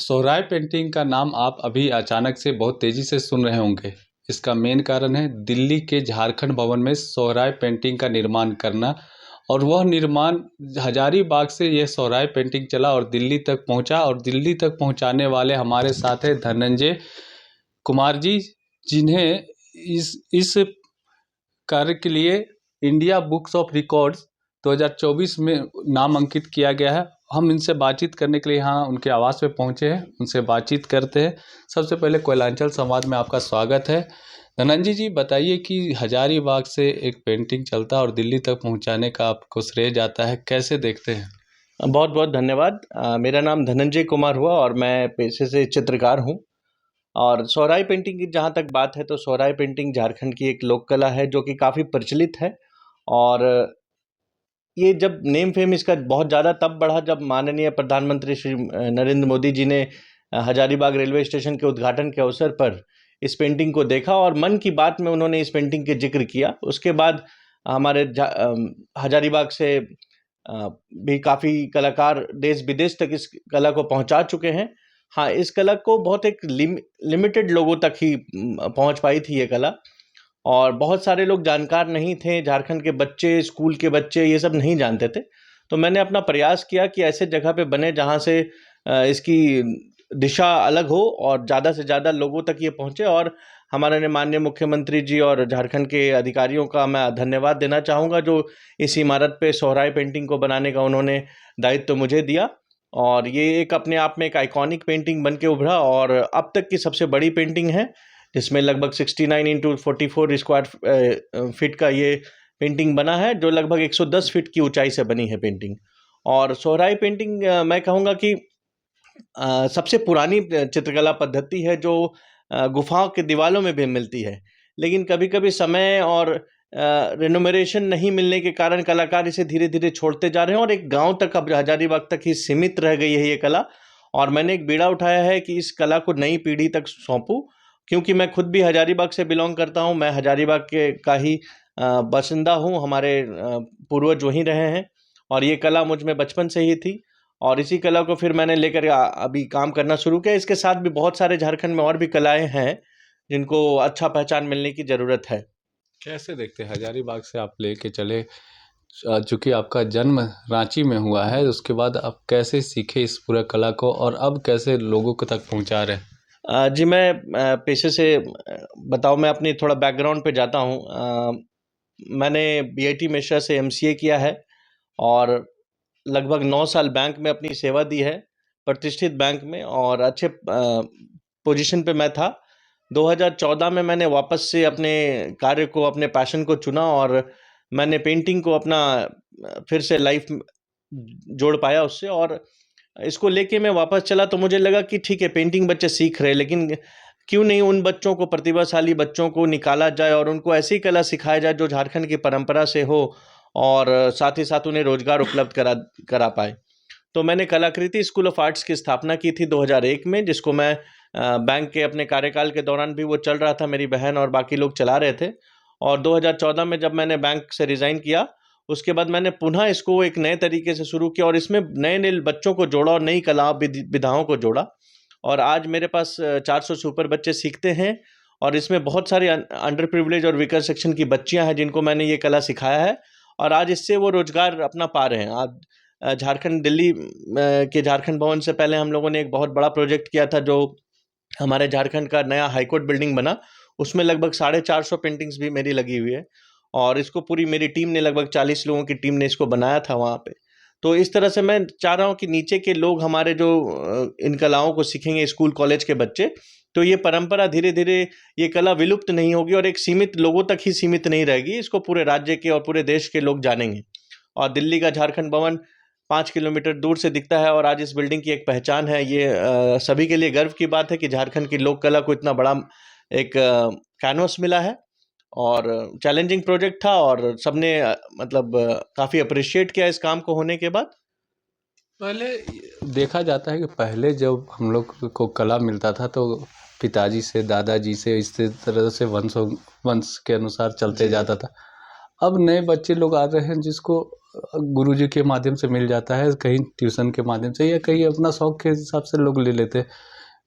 Sohrai painting का नाम आप अभी अचानक से बहुत तेज़ी से सुन रहे होंगे। इसका मेन कारण है दिल्ली के झारखंड भवन में सोहराय पेंटिंग का निर्माण करना और वह निर्माण हजारीबाग से यह सोहराय पेंटिंग चला और दिल्ली तक पहुंचा और दिल्ली तक पहुंचाने वाले हमारे साथ हैं धनंजय कुमार जी, जिन्हें इस कार्य के लिए इंडिया बुक्स ऑफ रिकॉर्ड्स 2024 में नाम अंकित किया गया है। हम इनसे बातचीत करने के लिए यहाँ उनके आवास पे पहुँचे हैं, उनसे बातचीत करते हैं। सबसे पहले कोयलांचल संवाद में आपका स्वागत है। धनंजय जी, बताइए कि हजारीबाग से एक पेंटिंग चलता और दिल्ली तक पहुँचाने का आपको श्रेय जाता है, कैसे देखते हैं? बहुत बहुत धन्यवाद। मेरा नाम धनंजय कुमार हुआ और मैं पेशे से चित्रकार हूँ। और सोहराय पेंटिंग की जहाँ तक बात है तो सोहराय पेंटिंग झारखंड की एक लोक कला है जो कि काफ़ी प्रचलित है। और ये जब नेम फेम इसका बहुत ज़्यादा तब बढ़ा जब माननीय प्रधानमंत्री श्री नरेंद्र मोदी जी ने हजारीबाग रेलवे स्टेशन के उद्घाटन के अवसर पर इस पेंटिंग को देखा और मन की बात में उन्होंने इस पेंटिंग के जिक्र किया। उसके बाद हमारे हजारीबाग से भी काफ़ी कलाकार देश विदेश तक इस कला को पहुंचा चुके हैं। हाँ, इस कला को बहुत एक लिमिटेड लोगों तक ही पहुंच पाई थी ये कला, और बहुत सारे लोग जानकार नहीं थे। झारखंड के बच्चे, स्कूल के बच्चे ये सब नहीं जानते थे। तो मैंने अपना प्रयास किया कि ऐसे जगह पे बने जहाँ से इसकी दिशा अलग हो और ज़्यादा से ज़्यादा लोगों तक ये पहुँचे। और हमारे माननीय मुख्यमंत्री जी और झारखंड के अधिकारियों का मैं धन्यवाद देना चाहूँगा जो इस इमारत पे सोहराय पेंटिंग को बनाने का उन्होंने दायित्व तो मुझे दिया। और ये एक अपने आप में एक आइकॉनिक पेंटिंग बन के उभरा और अब तक की सबसे बड़ी पेंटिंग है, जिसमें लगभग 69 इंटू 44 स्क्वायर फीट का ये पेंटिंग बना है, जो लगभग 110 फीट की ऊंचाई से बनी है पेंटिंग। और सोहराय पेंटिंग मैं कहूँगा कि सबसे पुरानी चित्रकला पद्धति है जो गुफाओं के दीवालों में भी मिलती है। लेकिन कभी कभी समय और रेनोवेशन नहीं मिलने के कारण कलाकार इसे धीरे धीरे छोड़ते जा रहे हैं और एक गांव तक, अब हजारीबाग तक ही सीमित रह गई है ये कला। और मैंने एक बीड़ा उठाया है कि इस कला को नई पीढ़ी तक सौंपूं, क्योंकि मैं खुद भी हजारीबाग से बिलोंग करता हूं। मैं हजारीबाग के का ही बासिंदा हूं। हमारे पूर्वज वहीं रहे हैं और ये कला मुझ में बचपन से ही थी और इसी कला को फिर मैंने लेकर अभी काम करना शुरू किया। इसके साथ भी बहुत सारे झारखंड में और भी कलाएं हैं जिनको अच्छा पहचान मिलने की ज़रूरत है। कैसे देखते हैं हजारीबाग से आप लेके चले, चूँकि आपका जन्म रांची में हुआ है, उसके बाद आप कैसे सीखे इस पूरा कला को और अब कैसे लोगों को तक पहुंचा रहे हैं? जी, मैं पेशे से बताऊँ, मैं अपनी थोड़ा बैकग्राउंड पे जाता हूँ। मैंने बीआईटी मिश्रा से एमसीए किया है और लगभग 9 साल बैंक में अपनी सेवा दी है, प्रतिष्ठित बैंक में, और अच्छे पोजीशन पे मैं था। 2014 में मैंने वापस से अपने कार्य को, अपने पैशन को चुना और मैंने पेंटिंग को अपना फिर से लाइफ जोड़ पाया उससे। और इसको लेके मैं वापस चला तो मुझे लगा कि ठीक है, पेंटिंग बच्चे सीख रहे हैं, लेकिन क्यों नहीं उन बच्चों को, प्रतिभाशाली बच्चों को निकाला जाए और उनको ऐसी कला सिखाया जाए जो झारखंड की परंपरा से हो और साथ ही साथ उन्हें रोजगार उपलब्ध करा पाए। तो मैंने कलाकृति स्कूल ऑफ आर्ट्स की स्थापना की थी 2001 में, जिसको मैं बैंक के अपने कार्यकाल के दौरान भी वो चल रहा था, मेरी बहन और बाकी लोग चला रहे थे। और 2014 में जब मैंने बैंक से रिज़ाइन किया, उसके बाद मैंने पुनः इसको एक नए तरीके से शुरू किया और इसमें नए नए बच्चों को जोड़ा और नई कला विधाओं को जोड़ा। और आज मेरे पास 400 से ऊपर बच्चे सीखते हैं और इसमें बहुत सारे अंडर प्रिविलेज और वीकर सेक्शन की बच्चियां हैं जिनको मैंने ये कला सिखाया है और आज इससे वो रोजगार अपना पा रहे हैं। आज झारखंड, दिल्ली के झारखंड भवन से पहले हम लोगों ने एक बहुत बड़ा प्रोजेक्ट किया था जो हमारे झारखंड का नया हाईकोर्ट बिल्डिंग बना। उसमें लगभग 450 पेंटिंग्स भी मेरी लगी हुई है और इसको पूरी मेरी टीम ने, लगभग 40 लोगों की टीम ने इसको बनाया था वहाँ पे। तो इस तरह से मैं चाह रहा हूँ कि नीचे के लोग हमारे जो इन कलाओं को सीखेंगे, स्कूल कॉलेज के बच्चे, तो ये परंपरा धीरे धीरे, ये कला विलुप्त नहीं होगी और एक सीमित लोगों तक ही सीमित नहीं रहेगी। इसको पूरे राज्य के और पूरे देश के लोग जानेंगे। और दिल्ली का झारखंड भवन 5 किलोमीटर दूर से दिखता है और आज इस बिल्डिंग की एक पहचान है। ये सभी के लिए गर्व की बात है कि झारखंड की लोक कला को इतना बड़ा एक कैनवस मिला है। और चैलेंजिंग प्रोजेक्ट था और सबने मतलब काफ़ी अप्रिशिएट किया इस काम को होने के बाद। पहले देखा जाता है कि पहले जब हम लोग को कला मिलता था तो पिताजी से, दादाजी से, इस तरह से वंश के अनुसार चलते जाता था। अब नए बच्चे लोग आ रहे हैं जिसको गुरुजी के माध्यम से मिल जाता है, कहीं ट्यूशन के माध्यम से या कहीं अपना शौक के हिसाब से लोग ले लेते हैं।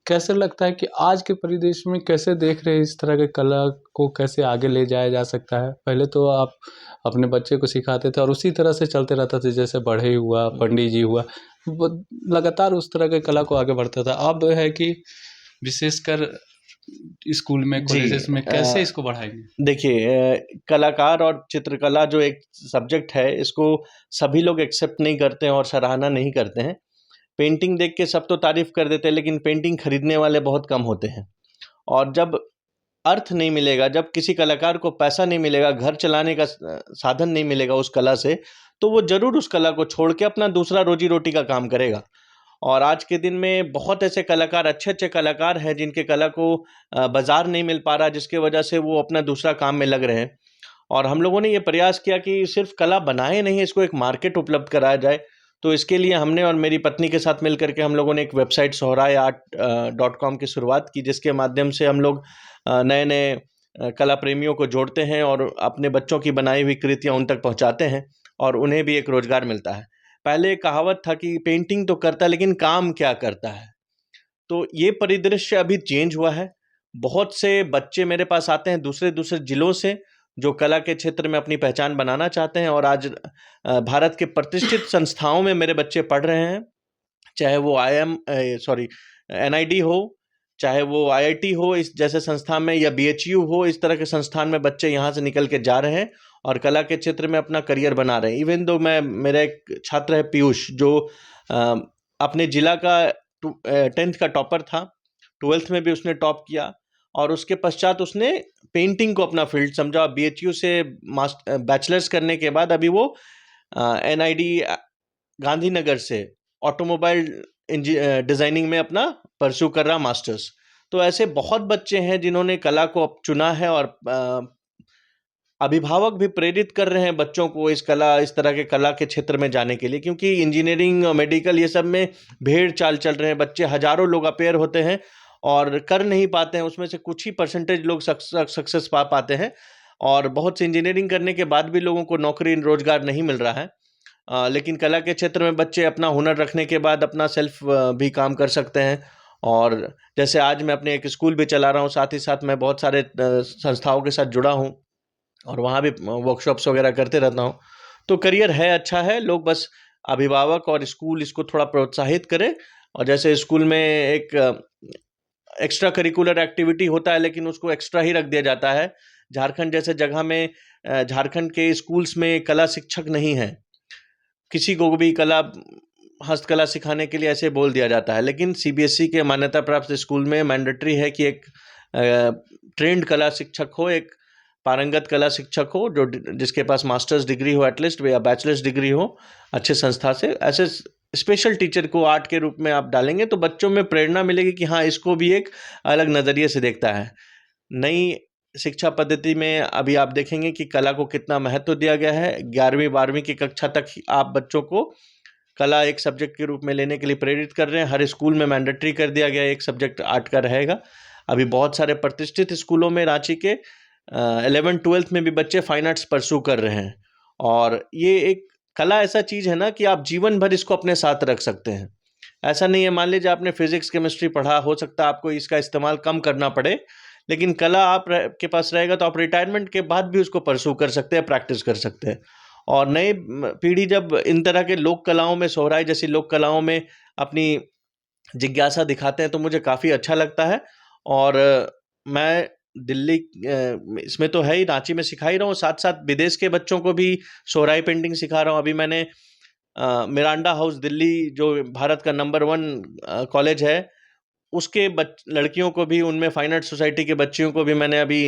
कैसे लगता है कि आज के परिदृश्य में कैसे देख रहे हैं इस तरह के कला को कैसे आगे ले जाया जा सकता है? पहले तो आप अपने बच्चे को सिखाते थे और उसी तरह से चलते रहता था, जैसे बढ़ई हुआ, पंडित जी हुआ, वो लगातार उस तरह के कला को आगे बढ़ता था। अब है कि विशेषकर स्कूल में, जी कॉलेजेस में कैसे इसको बढ़ाएँगे? देखिए कलाकार और चित्रकला जो एक सब्जेक्ट है, इसको सभी लोग एक्सेप्ट नहीं करते हैं और सराहना नहीं करते हैं। पेंटिंग देख के सब तो तारीफ कर देते हैं, लेकिन पेंटिंग खरीदने वाले बहुत कम होते हैं। और जब अर्थ नहीं मिलेगा, जब किसी कलाकार को पैसा नहीं मिलेगा, घर चलाने का साधन नहीं मिलेगा उस कला से, तो वो ज़रूर उस कला को छोड़ के अपना दूसरा रोजी-रोटी का काम करेगा। और आज के दिन में बहुत ऐसे कलाकार, अच्छे-अच्छे कलाकार हैं जिनके कला को बाज़ार नहीं मिल पा रहा, जिसकी वजह से वो अपना दूसरा काम में लग रहे हैं। और हम लोगों ने ये प्रयास किया कि सिर्फ़ कला बनाए नहीं, इसको एक मार्केट उपलब्ध कराया जाए। तो इसके लिए हमने और मेरी पत्नी के साथ मिल कर के हम लोगों ने एक वेबसाइट sohraiyart.com की शुरुआत की, जिसके माध्यम से हम लोग नए-नए कला प्रेमियों को जोड़ते हैं और अपने बच्चों की बनाई हुई कृतियाँ उन तक पहुँचाते हैं और उन्हें भी एक रोज़गार मिलता है। पहले एक कहावत था कि पेंटिंग तो करता है, लेकिन काम क्या करता है? तो ये परिदृश्य अभी चेंज हुआ है। बहुत से बच्चे मेरे पास आते हैं दूसरे-दूसरे जिलों से, जो कला के क्षेत्र में अपनी पहचान बनाना चाहते हैं और आज भारत के प्रतिष्ठित संस्थाओं में मेरे बच्चे पढ़ रहे हैं। चाहे वो एनआईडी हो, चाहे वो आईआईटी हो इस जैसे संस्थान में, या बीएचयू हो, इस तरह के संस्थान में बच्चे यहाँ से निकल के जा रहे हैं और कला के क्षेत्र में अपना करियर बना रहे हैं। इवन दो मेरा एक छात्र है पीयूष, जो अपने जिला का 10th का टॉपर था, 12th में भी उसने टॉप किया और उसके पश्चात उसने पेंटिंग को अपना फील्ड समझा। बीएचयू से बैचलर्स करने के बाद अभी वो एनआईडी गांधीनगर से ऑटोमोबाइल डिज़ाइनिंग में अपना परस्यू कर रहा मास्टर्स। तो ऐसे बहुत बच्चे हैं जिन्होंने कला को चुना है और अभिभावक भी प्रेरित कर रहे हैं बच्चों को इस तरह के कला के क्षेत्र में जाने के लिए, क्योंकि इंजीनियरिंग और मेडिकल ये सब में भेड़ चाल चल रहे हैं। बच्चे हज़ारों लोग अपेयर होते हैं और कर नहीं पाते हैं, उसमें से कुछ ही परसेंटेज लोग सक्सेस पा पाते हैं और बहुत से इंजीनियरिंग करने के बाद भी लोगों को नौकरी रोजगार नहीं मिल रहा है। लेकिन कला के क्षेत्र में बच्चे अपना हुनर रखने के बाद अपना सेल्फ भी काम कर सकते हैं। और जैसे आज मैं अपने एक स्कूल भी चला रहा हूँ, साथ ही साथ मैं बहुत सारे संस्थाओं के साथ जुड़ा हूँ और वहाँ भी वर्कशॉप्स वगैरह करते रहता हूँ। तो करियर है, अच्छा है, लोग बस अभिभावक और स्कूल इसको थोड़ा प्रोत्साहित करें। और जैसे स्कूल में एक एक्स्ट्रा करिकुलर एक्टिविटी होता है, लेकिन उसको एक्स्ट्रा ही रख दिया जाता है। झारखंड जैसे जगह में झारखंड के स्कूल्स में कला शिक्षक नहीं है, किसी को भी हस्तकला सिखाने के लिए ऐसे बोल दिया जाता है। लेकिन सीबीएसई के मान्यता प्राप्त स्कूल में मैंडेटरी है कि एक ट्रेंड कला शिक्षक हो, एक पारंगत कला शिक्षक हो, जो जिसके पास मास्टर्स डिग्री हो एटलीस्ट, या बैचलर्स डिग्री हो अच्छे संस्था से। ऐसे स्पेशल टीचर को आर्ट के रूप में आप डालेंगे तो बच्चों में प्रेरणा मिलेगी कि हाँ, इसको भी एक अलग नज़रिए से देखता है। नई शिक्षा पद्धति में अभी आप देखेंगे कि कला को कितना महत्व दिया गया है। 11वीं 12वीं की कक्षा तक आप बच्चों को कला एक सब्जेक्ट के रूप में लेने के लिए प्रेरित कर रहे हैं। हर स्कूल में मैंडेटरी कर दिया गया है, एक सब्जेक्ट आर्ट का रहेगा। अभी बहुत सारे प्रतिष्ठित स्कूलों में रांची के 11th-12th में भी बच्चे फाइन आर्ट्स परस्यू कर रहे हैं। और ये एक कला ऐसा चीज़ है ना कि आप जीवन भर इसको अपने साथ रख सकते हैं। ऐसा नहीं है, मान लीजिए आपने फिजिक्स केमिस्ट्री पढ़ा, हो सकता है आपको इसका इस्तेमाल कम करना पड़े, लेकिन कला के पास रहेगा तो आप रिटायरमेंट के बाद भी उसको परस्यू कर सकते हैं, प्रैक्टिस कर सकते हैं। और नई पीढ़ी जब इन तरह के लोक कलाओं में, सोहराई जैसी लोक कलाओं में अपनी जिज्ञासा दिखाते हैं तो मुझे काफ़ी अच्छा लगता है। और मैं दिल्ली इसमें तो है ही, रांची में सिखा ही रहा हूँ, साथ साथ विदेश के बच्चों को भी सोहराई पेंटिंग सिखा रहा हूँ। अभी मैंने मिरांडा हाउस दिल्ली, जो भारत का नंबर 1 कॉलेज है, उसके लड़कियों को भी, उनमें फाइन आर्ट सोसाइटी के बच्चियों को भी मैंने अभी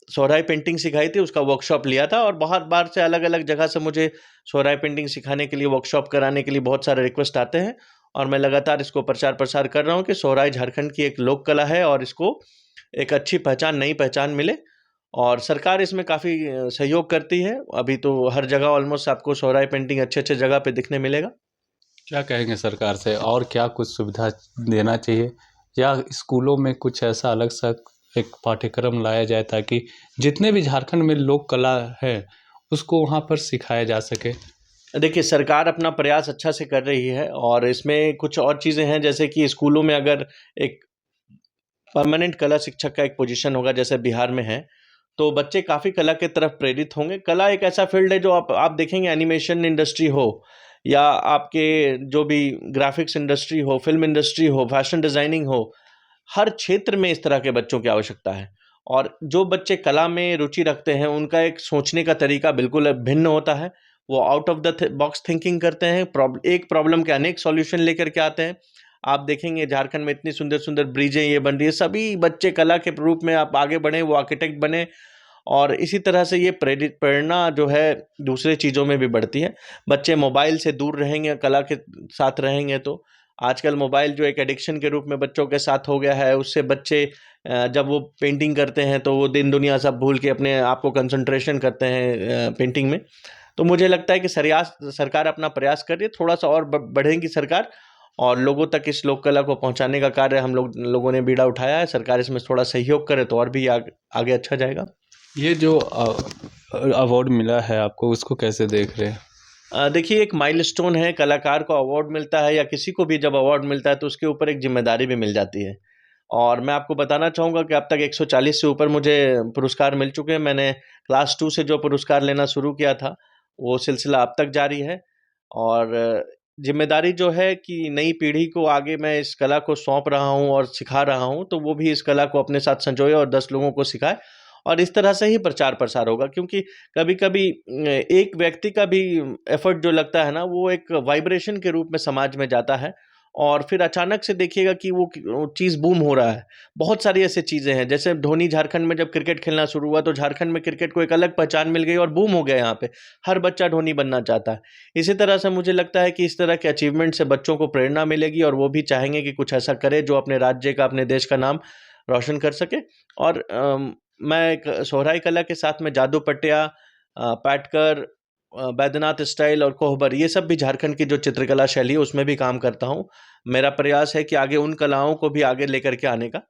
सोहराई पेंटिंग सिखाई थी, उसका वर्कशॉप लिया था। और बहुत बार से अलग अलग जगह से मुझे सोहराई पेंटिंग सिखाने के लिए, वर्कशॉप कराने के लिए बहुत सारे रिक्वेस्ट आते हैं और मैं लगातार इसको प्रचार प्रसार कर रहा हूँ कि सोहराई झारखंड की एक लोक कला है और इसको एक अच्छी पहचान, नई पहचान मिले। और सरकार इसमें काफ़ी सहयोग करती है। अभी तो हर जगह ऑलमोस्ट आपको सोहराई पेंटिंग अच्छे जगह पे दिखने मिलेगा। क्या कहेंगे सरकार से, और क्या कुछ सुविधा देना चाहिए या स्कूलों में कुछ ऐसा अलग सा एक पाठ्यक्रम लाया जाए ताकि जितने भी झारखंड में लोक कला है उसको वहाँ पर सिखाया जा सके? देखिए, सरकार अपना प्रयास अच्छा से कर रही है और इसमें कुछ और चीज़ें हैं, जैसे कि स्कूलों में अगर एक परमानेंट कला शिक्षक का एक पोजीशन होगा जैसे बिहार में है, तो बच्चे काफ़ी कला की तरफ प्रेरित होंगे। कला एक ऐसा फ़ील्ड है जो आप देखेंगे, एनिमेशन इंडस्ट्री हो या आपके जो भी ग्राफ़िक्स इंडस्ट्री हो, फ़िल्म इंडस्ट्री हो, फ़ैशन डिज़ाइनिंग हो, हर क्षेत्र में इस तरह के बच्चों की आवश्यकता है। और जो बच्चे कला में रुचि रखते हैं, उनका एक सोचने का तरीका बिल्कुल भिन्न होता है। वो out of the box thinking करते हैं, एक प्रॉब्लम के अनेक सॉल्यूशन लेकर के आते हैं। आप देखेंगे झारखंड में इतनी सुंदर-सुंदर ब्रिजें ये बन रही है, सभी बच्चे कला के रूप में आप आगे बढ़े, वो आर्किटेक्ट बने और इसी तरह से ये प्रेरणा जो है दूसरे चीज़ों में भी बढ़ती है। बच्चे मोबाइल से दूर रहेंगे, कला के साथ रहेंगे तो आजकल मोबाइल जो एक एडिक्शन के रूप में बच्चों के साथ हो गया है, उससे बच्चे जब वो पेंटिंग करते हैं तो वो दिन दुनिया सब भूल के अपने आप को कंसंट्रेशन करते हैं पेंटिंग में। तो मुझे लगता है कि सरकार अपना प्रयास कर रही है, थोड़ा-सा और बढ़ेगी सरकार और लोगों तक इस लोक कला को पहुँचाने का कार्य हम लोगों ने बीड़ा उठाया है। सरकार इसमें थोड़ा सहयोग करे तो और भी आगे अच्छा जाएगा। ये जो अवार्ड मिला है आपको, उसको कैसे देख रहे हैं? देखिए, एक माइलस्टोन है, कलाकार को अवार्ड मिलता है या किसी को भी जब अवार्ड मिलता है तो उसके ऊपर एक ज़िम्मेदारी भी मिल जाती है। और मैं आपको बताना चाहूँगा कि अब तक 140 से ऊपर मुझे पुरस्कार मिल चुके हैं। मैंने क्लास 2 से जो पुरस्कार लेना शुरू किया था, वो सिलसिला अब तक जारी है। और ज़िम्मेदारी जो है कि नई पीढ़ी को आगे मैं इस कला को सौंप रहा हूँ और सिखा रहा हूँ, तो वो भी इस कला को अपने साथ संजोए और 10 लोगों को सिखाए और इस तरह से ही प्रचार-प्रसार होगा। क्योंकि कभी-कभी एक व्यक्ति का भी एफ़र्ट जो लगता है ना, वो एक वाइब्रेशन के रूप में समाज में जाता है और फिर अचानक से देखिएगा कि वो चीज़ बूम हो रहा है। बहुत सारी ऐसी चीज़ें हैं, जैसे धोनी झारखंड में जब क्रिकेट खेलना शुरू हुआ, तो झारखंड में क्रिकेट को एक अलग पहचान मिल गई और बूम हो गया यहाँ पे। हर बच्चा धोनी बनना चाहता है। इसी तरह से मुझे लगता है कि इस तरह के अचीवमेंट से बच्चों को प्रेरणा मिलेगी और वो भी चाहेंगे कि कुछ ऐसा करे जो अपने राज्य का, अपने देश का नाम रोशन कर सके। और मैं एक सोहराई कला के साथ में जादू पट्टिया, पाटकर, बैद्यनाथ स्टाइल और कोहबर, ये सब भी झारखंड की जो चित्रकला शैली है उसमें भी काम करता हूँ। मेरा प्रयास है कि आगे उन कलाओं को भी आगे लेकर के आने का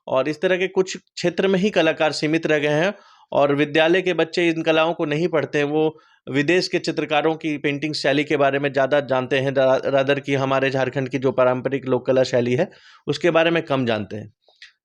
और इस तरह के कुछ क्षेत्र में ही कलाकार सीमित रह गए हैं और विद्यालय के बच्चे इन कलाओं को नहीं पढ़ते हैं। वो विदेश के चित्रकारों की पेंटिंग शैली के बारे में ज़्यादा जानते हैं, रादर कि हमारे झारखंड की जो पारंपरिक लोक कला शैली है, उसके बारे में कम जानते हैं।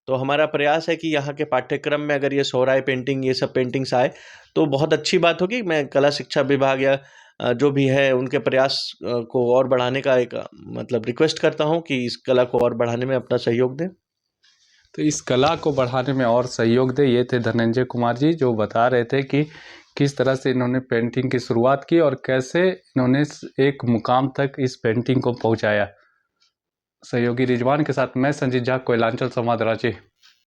तो हमारा प्रयास है कि यहाँ के पाठ्यक्रम में अगर ये सोहराई पेंटिंग, ये सब पेंटिंग्स आए, तो बहुत अच्छी बात होगी। मैं कला शिक्षा विभाग या जो भी है उनके प्रयास को और बढ़ाने का एक मतलब रिक्वेस्ट करता हूँ कि इस कला को और बढ़ाने में अपना सहयोग दें। तो इस कला को बढ़ाने में और सहयोग दें, ये थे धनंजय कुमार जी, जो बता रहे थे कि किस तरह से इन्होंने पेंटिंग की शुरुआत की और कैसे इन्होंने एक मुकाम तक इस पेंटिंग को पहुंचाया। सहयोगी रिजवान के साथ मैं संजीत झा, कोयलांचल संवाद, रांची।